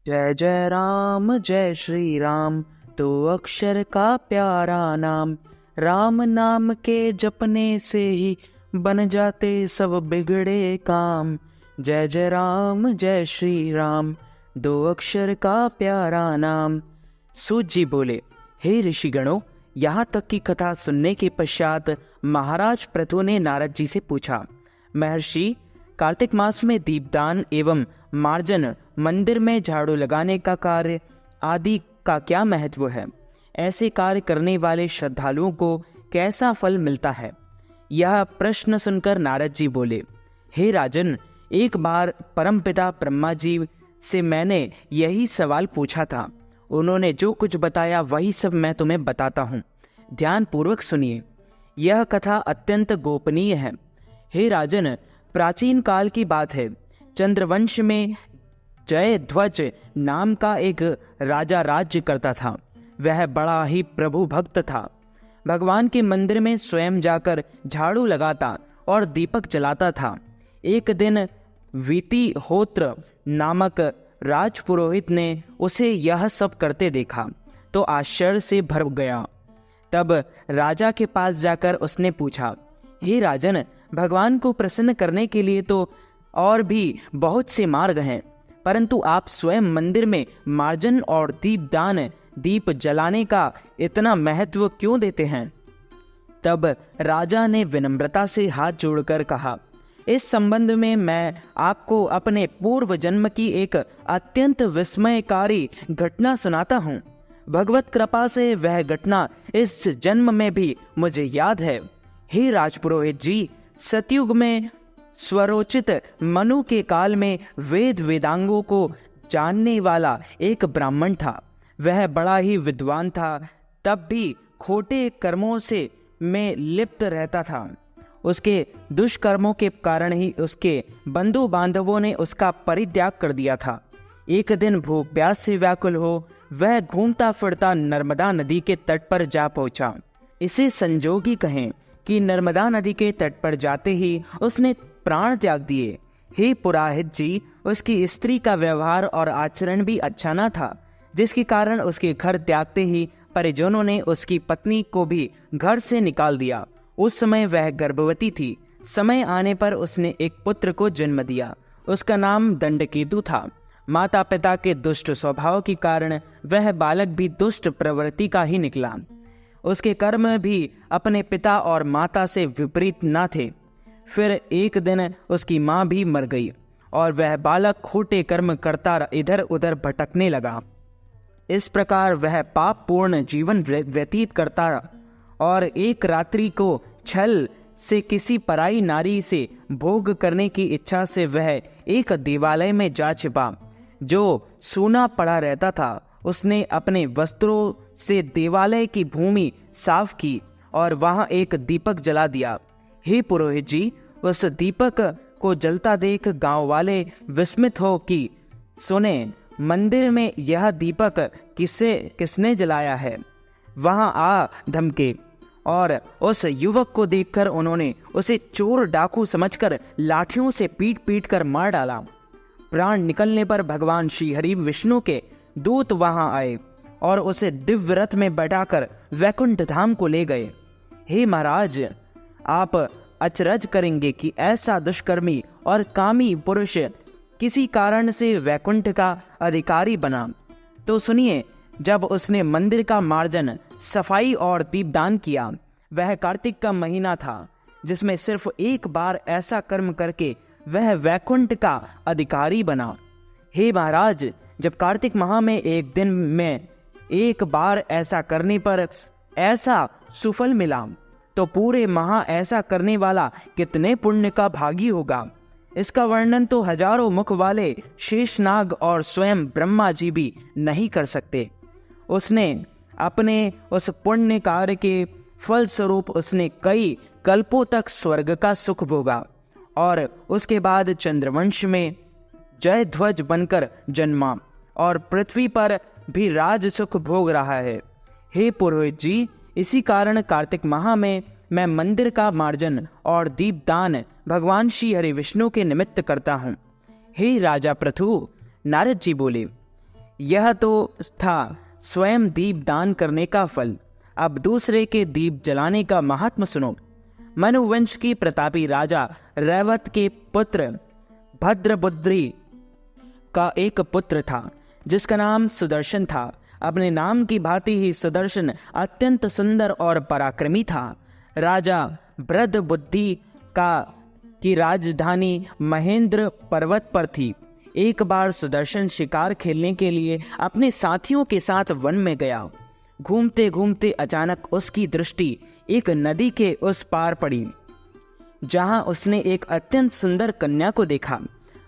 जय जय राम जय श्री राम, दो अक्षर का प्यारा नाम। राम नाम के जपने से ही बन जाते सब बिगड़े काम। जय जय राम जय श्री राम, दो अक्षर का प्यारा नाम। सूत जी बोले, हे ऋषिगणों, यहाँ तक की कथा सुनने के पश्चात महाराज पृथु ने नारद जी से पूछा, महर्षि, कार्तिक मास में दीपदान एवं मार्जन, मंदिर में झाड़ू लगाने का कार्य आदि का क्या महत्व है? ऐसे कार्य करने वाले श्रद्धालुओं को कैसा फल मिलता है? यह प्रश्न सुनकर नारद जी बोले, हे राजन, एक बार परमपिता ब्रह्मा जी से मैंने यही सवाल पूछा था। उन्होंने जो कुछ बताया वही सब मैं तुम्हें बताता हूँ। ध्यान पूर्वक सुनिए। यह कथा अत्यंत गोपनीय है। हे राजन, प्राचीन काल की बात है। चंद्रवंश में जयध्वज नाम का एक राजा राज्य करता था। वह बड़ा ही प्रभु भक्त था। भगवान के मंदिर में स्वयं जाकर झाड़ू लगाता और दीपक जलाता था। एक दिन वितिहोत्र नामक राजपुरोहित ने उसे यह सब करते देखा तो आश्चर्य से भर गया। तब राजा के पास जाकर उसने पूछा, हे राजन, भगवान को प्रसन्न करने के लिए तो और भी बहुत से मार्ग हैं, परंतु आप स्वयं मंदिर में मार्जन और दीपदान, दीप जलाने का इतना महत्व क्यों देते हैं? तब राजा ने विनम्रता से हाथ जोड़कर कहा, इस संबंध में मैं आपको अपने पूर्व जन्म की एक अत्यंत विस्मयकारी घटना सुनाता हूँ। भगवत कृपा से वह घटना इस जन्म में भी मुझे याद है। हे राजपुरोहित जी, सतयुग में स्वरोचित मनु के काल में वेद वेदांगों को जानने वाला एक ब्राह्मण था। वह बड़ा ही विद्वान था, तब भी खोटे कर्मों से में लिप्त रहता था। उसके दुष्कर्मों के कारण ही उसके बंधु बांधवों ने उसका परित्याग कर दिया था। एक दिन भूख प्यास से व्याकुल हो वह घूमता फिरता नर्मदा नदी के तट पर जा पहुंचा। इसे संजोगी कहें कि नर्मदा नदी के तट पर जाते ही उसने प्राण त्याग दिए। हे पुरोहित जी, उसकी स्त्री का व्यवहार और आचरण भी अच्छा न था, जिसके कारण उसके घर त्यागते ही परिजनों ने उसकी पत्नी को भी घर से निकाल दिया। उस समय वह गर्भवती थी। समय आने पर उसने एक पुत्र को जन्म दिया। उसका नाम दंडकेतु था। माता पिता के दुष्ट स्वभाव के कारण वह बालक भी दुष्ट प्रवृत्ति का ही निकला। उसके कर्म भी अपने पिता और माता से विपरीत न थे। फिर एक दिन उसकी माँ भी मर गई और वह बालक खोटे कर्म करता इधर उधर भटकने लगा। इस प्रकार वह पाप पूर्ण जीवन व्यतीत करता और एक रात्रि को छल से किसी पराई नारी से भोग करने की इच्छा से वह एक देवालय में जा छिपा जो सूना पड़ा रहता था। उसने अपने वस्त्रों से देवालय की भूमि साफ की और वहां एक दीपक जला दिया। हे पुरोहित जी, उस दीपक को जलता देख गांव वाले विस्मित हो कि सुने, मंदिर में यह दीपक किसने जलाया है? वहां आ धमके और उस युवक को देखकर उन्होंने उसे चोर डाकू समझकर लाठियों से पीट पीट कर मार डाला। प्राण निकलने पर भगवान श्री हरि विष्णु के दूत वहां आए और उसे दिव्य रथ में बैठाकर वैकुंठ धाम को ले गए। हे महाराज, आप अचरज करेंगे कि ऐसा दुष्कर्मी और कामी पुरुष किसी कारण से वैकुंठ का अधिकारी बना। तो सुनिए, जब उसने मंदिर का मार्जन, सफाई और दीपदान किया, वह कार्तिक का महीना था जिसमें सिर्फ एक बार ऐसा कर्म करके वह वैकुंठ का अधिकारी बना। हे महाराज, जब कार्तिक माह में एक दिन में एक बार ऐसा करने पर ऐसा सुफल मिला, तो पूरे माह ऐसा करने वाला कितने पुण्य का भागी होगा। इसका वर्णन तो हजारों मुख वाले शेषनाग और स्वयं ब्रह्मा जी भी नहीं कर सकते। उसने अपने उस पुण्य कार्य के फल स्वरूप उसने कई कल्पों तक स्वर्ग का सुख भोगा और उसके बाद चंद्रवंश में जयध्वज बनकर जन्मा और पृथ्वी पर भी राज सुख भोग रहा है। हे पुरोहित जी, इसी कारण कार्तिक माह में मैं मंदिर का मार्जन और दीपदान भगवान श्री हरि विष्णु के निमित्त करता हूँ। हे राजा पृथु, नारद जी बोले, यह तो था स्वयं दीप दान करने का फल। अब दूसरे के दीप जलाने का महात्म सुनो। मनुवंश की प्रतापी राजा रैवत के पुत्र भद्रबुद्री का एक पुत्र था जिसका नाम सुदर्शन था। अपने नाम की भांति ही सुदर्शन अत्यंत सुंदर और पराक्रमी था। राजा भद्रबुद्धि की राजधानी महेंद्र पर्वत पर थी। एक बार सुदर्शन शिकार खेलने के लिए अपने साथियों के साथ वन में गया। घूमते घूमते अचानक उसकी दृष्टि एक नदी के उस पार पड़ी, जहां उसने एक अत्यंत सुंदर कन्या को देखा।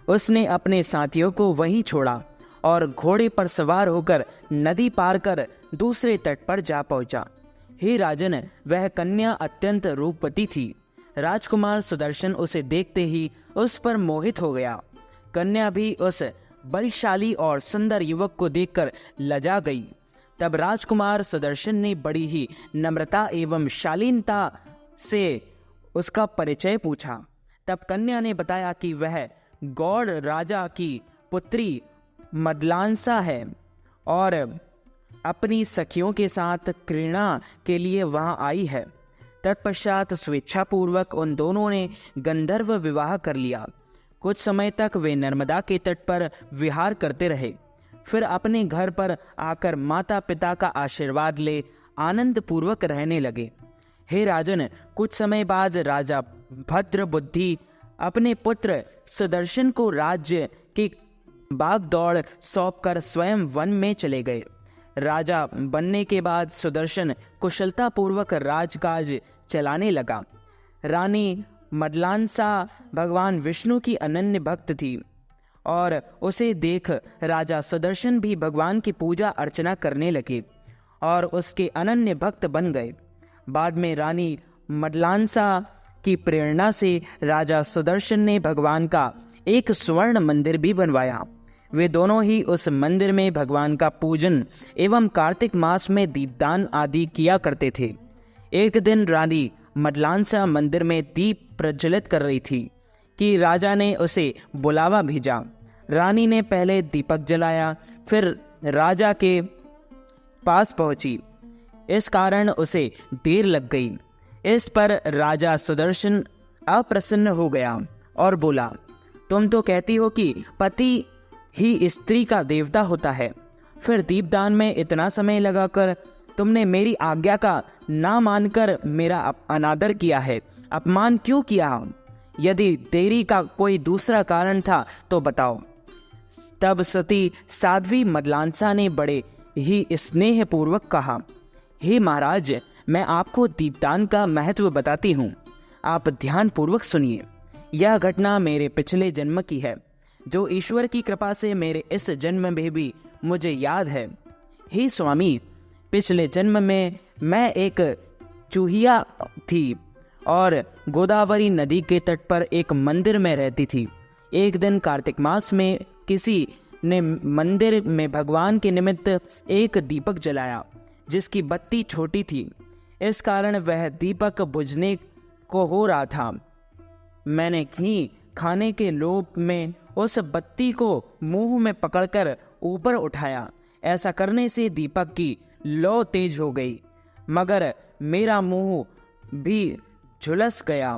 उसने अपने साथियों को वहीं छोड़ा और घोड़े पर सवार होकर नदी पार कर दूसरे तट पर जा पहुंचा। हे राजन, वह कन्या अत्यंत रूपवती थी। राजकुमार सुदर्शन उसे देखते ही उस पर मोहित हो गया। कन्या भी उस बलशाली और सुंदर युवक को देखकर लजा गई। तब राजकुमार सुदर्शन ने बड़ी ही नम्रता एवं शालीनता से उसका परिचय पूछा। तब कन्या ने बताया कि वह गौड़ राजा की पुत्री मदलांसा है और अपनी सखियों के साथ क्रीड़ा के लिए वहां आई है। तत्पश्चात स्वेच्छापूर्वक उन दोनों ने गंधर्व विवाह कर लिया। कुछ समय तक वे नर्मदा के तट पर विहार करते रहे। फिर अपने घर पर आकर माता पिता का आशीर्वाद ले आनंद पूर्वक रहने लगे। हे राजन, कुछ समय बाद राजा भद्रबुद्धि अपने पुत्र सुदर्शन को राज्य की बागडोर सौंपकर स्वयं वन में चले गए। राजा बनने के बाद सुदर्शन कुशलता पूर्वक राजकाज चलाने लगा। रानी मदलांसा भगवान विष्णु की अनन्य भक्त थी और उसे देख राजा सुदर्शन भी भगवान की पूजा अर्चना करने लगे और उसके अनन्य भक्त बन गए। बाद में रानी मदलांसा की प्रेरणा से राजा सुदर्शन ने भगवान का एक स्वर्ण मंदिर भी बनवाया। वे दोनों ही उस मंदिर में भगवान का पूजन एवं कार्तिक मास में दीपदान आदि किया करते थे। एक दिन रानी मदलांसा मंदिर में दीप प्रज्वलित कर रही थी कि राजा ने उसे बुलावा भेजा। रानी ने पहले दीपक जलाया, फिर राजा के पास पहुंची। इस कारण उसे देर लग गई। इस पर राजा सुदर्शन अप्रसन्न हो गया और बोला, तुम तो कहती हो कि पति ही स्त्री का देवता होता है, फिर दीपदान में इतना समय लगाकर तुमने मेरी आज्ञा का ना मानकर मेरा अनादर किया है, अपमान क्यों किया? यदि देरी का कोई दूसरा कारण था तो बताओ। तब सती साध्वी मदलांसा ने बड़े ही स्नेह पूर्वक कहा, हे महाराज, मैं आपको दीपदान का महत्व बताती हूँ, आप ध्यान पूर्वक सुनिए। यह घटना मेरे पिछले जन्म की है, जो ईश्वर की कृपा से मेरे इस जन्म में भी मुझे याद है। हे स्वामी, पिछले जन्म में मैं एक चूहिया थी और गोदावरी नदी के तट पर एक मंदिर में रहती थी। एक दिन कार्तिक मास में किसी ने मंदिर में भगवान के निमित्त एक दीपक जलाया, जिसकी बत्ती छोटी थी। इस कारण वह दीपक बुझने को हो रहा था। मैंने घी खाने के लोभ में उस बत्ती को मुंह में पकड़कर ऊपर उठाया। ऐसा करने से दीपक की लौ तेज हो गई, मगर मेरा मुंह भी झुलस गया।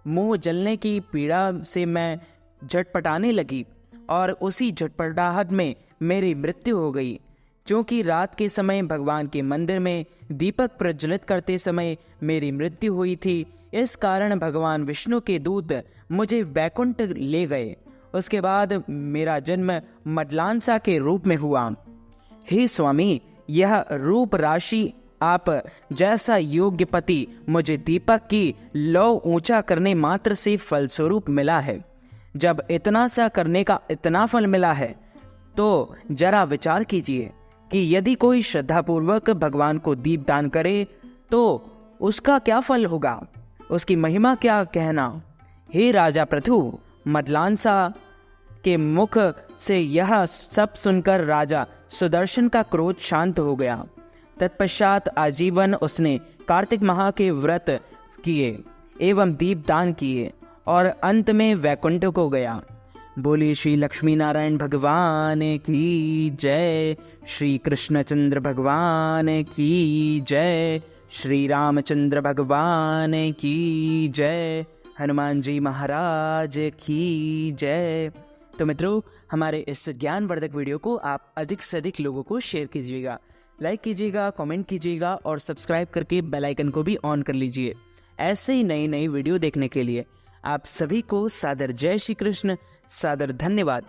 मुंह जलने की पीड़ा से मैं झटपटाने लगी और उसी झटपटाहट में मेरी मृत्यु हो गई। क्योंकि रात के समय भगवान के मंदिर में दीपक प्रज्वलित करते समय मेरी मृत्यु हुई थी, इस कारण भगवान विष्णु के दूत मुझे वैकुंठ ले गए। उसके बाद मेरा जन्म मदलांसा के रूप में हुआ। हे स्वामी, यह रूप राशि आप जैसा योग्य पति मुझे दीपक की लौ ऊंचा करने मात्र से फलस्वरूप मिला है। जब इतना सा करने का इतना फल मिला है तो जरा विचार कीजिए कि यदि कोई श्रद्धापूर्वक भगवान को दीपदान करे तो उसका क्या फल होगा, उसकी महिमा क्या कहना। हे राजा पृथु, मदलांसा के मुख से यह सब सुनकर राजा सुदर्शन का क्रोध शांत हो गया। तत्पश्चात आजीवन उसने कार्तिक माह के व्रत किए एवं दीपदान किए और अंत में वैकुंठ को गया। बोलिए श्री लक्ष्मी नारायण भगवान की जय, श्री कृष्णचंद्र भगवान की जय, श्री रामचंद्र भगवान की जय, हनुमान जी महाराज की जय। तो मित्रों, हमारे इस ज्ञानवर्धक वीडियो को आप अधिक से अधिक लोगों को शेयर कीजिएगा, लाइक कीजिएगा, कमेंट कीजिएगा और सब्सक्राइब करके बेल आइकन को भी ऑन कर लीजिए। ऐसे ही नई नई वीडियो देखने के लिए आप सभी को सादर जय श्री कृष्ण, सादर धन्यवाद।